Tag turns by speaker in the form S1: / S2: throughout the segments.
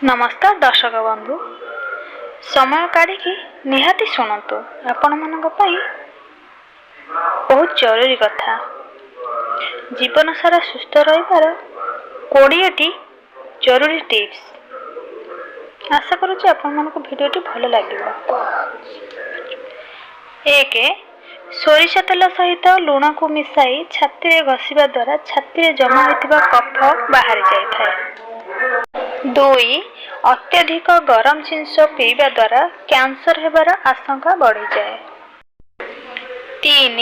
S1: नमस्कार दर्शक बंधु समय काढ़ी निहाती शुणु आपण मान बहुत जरूरी कथा जीवन सारा सुस्थ रही 20टी जरूरी टिप्स आशा करुच्ची आपण मान भिडियोटी भल लगे। 1 सोरिष तेल सहित लुण को मिसाई छाती में घषिबा द्वारा छाती में जमा होता कफ बाहरी जाए। 2 अत्यधिक गरम जिनस पीवा द्वारा कैंसर हेबार आशंका बढ़ी जाए। 3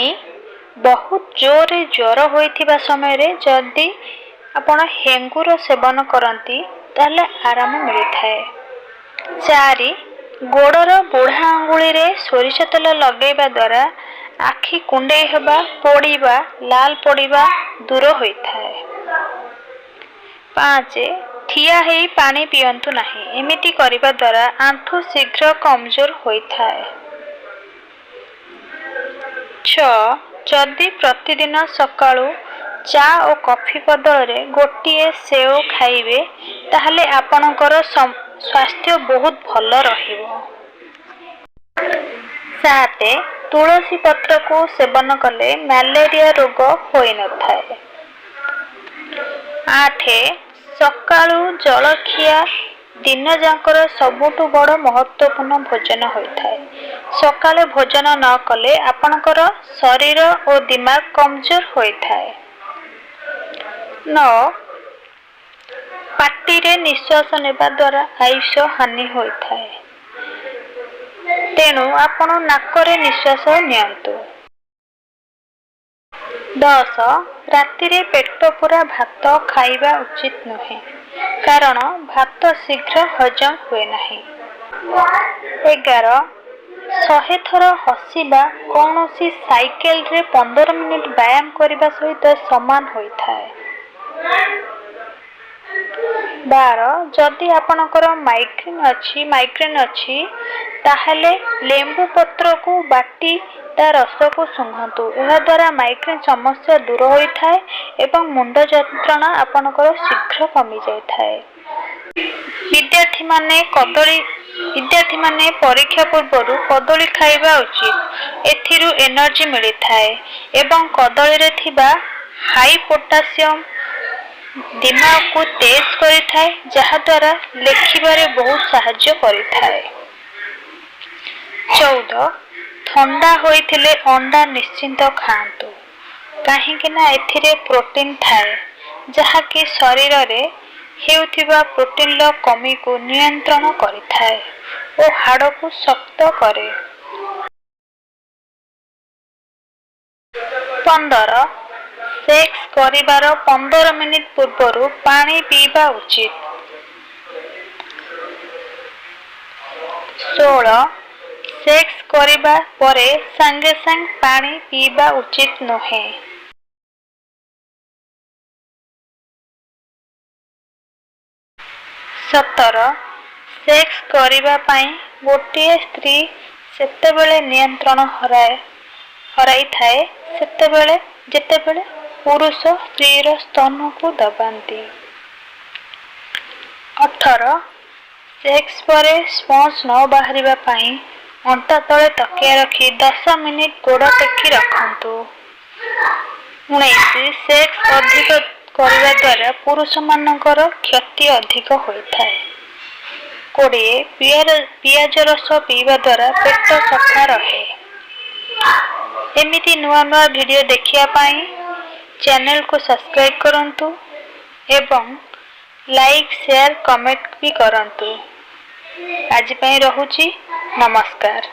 S1: बहुत जोर ज्वर होइथिबा समय रे जदि आपण हेंगुर सेवन करती ताले आराम मिलता है। 4 गोड़र बुढ़ा आंगुली रे सोरिष तेल लगेबा द्वारा आखि कुंडे हेबा पोड़ीबा लाल पोड़ीबा दूर होता है। 5 ठिया हेई पानी पियंतु नहीं, एमिति करिबा द्वारा आंठु शीघ्र कमजोर होता है। 6 जदि प्रतिदिन सकाळु चा और कॉफी बदल रे गोटिए सेव खाइबे ताहले आपणकर स्वास्थ्य बहुत भल रहिबो। 7 तुलसी पत्र को सेवन कले मलेरिया रोग होई न थाए। 8 सकाळु जलखिया दिन जाकर सबुठु बड़ महत्वपूर्ण भोजन होता है। सकाले भोजन न कले आपणकर शरीर और दिमाग कमजोर होता है। 9 पाटी रे निश्वास नेबा द्वारा आयुष हानि होता है, तेणु आपण नाकरे निश्वास नियंतु। 10 राति रे पेट पूरा भात खाइबा उचित नुहे, कारण भात शीघ्र हजम हुए नहीं। 11 100 थर हसिबा कौनसी साइकेल रे 15 मिनिट व्यायाम करने सहित समान होता है। 12 जदि आपणकर माइग्रेन अच्छी ताहले लेंबू पत्र को बाटी ता रस को सुंघतु, यह द्वारा माइग्रेन समस्या दूर होता है एवं मुंड जंत्रणा आपणकर शीघ्र कमी जाए। विद्यार्थी माने परीक्षा पूर्व कदली खाइबा उचित, एथिरु एनर्जी मिलता है एवं कदली रे थिबा हाई पोटासियम दिमाग को तेज करिथाए, जहा द्वारा लेखिबारे बहुत सहाय्य करिथाए। 14 ठंडा होइथिले अंडा निश्चिंत खांतु, काहेकि ना एथिरे प्रोटीन थाए जहा कि शरीर रे हेउथिबा प्रोटीन लो कमी को नियंत्रण करिथाए और हाड़ को शक्त करे। 15 सेक्स करिबार 15 मिनिट पूर्व पानी पीबा उचित। 16 सेक्स करिबा परे संगे संग पानी पीबा उचित नुहे। 17 सेक्स करिबा पाई गोटिए स्त्री सेतेबेले नियंत्रण हराई थाए जेतेबेले पुरुष स्त्री स्तन को दबाती। 18 सेक्स परे स्पंज न बाहरिबा पाई अंटा तले तकिया रखी 10 मिनिट गोड़ टेकी रखंतु। 19 सेक्स अधिक करने द्वारा पुरुष मानकर क्षति अधिक होता है। 20 पियाज रस पीवा द्वारा पेट सफा रहे। एमिति नुआ नुआ वीडियो देखिया पाई चैनल को सब्सक्राइब करंतु एवं लाइक शेयर कमेंट भी करंतु। आज पई रहुची नमस्कार।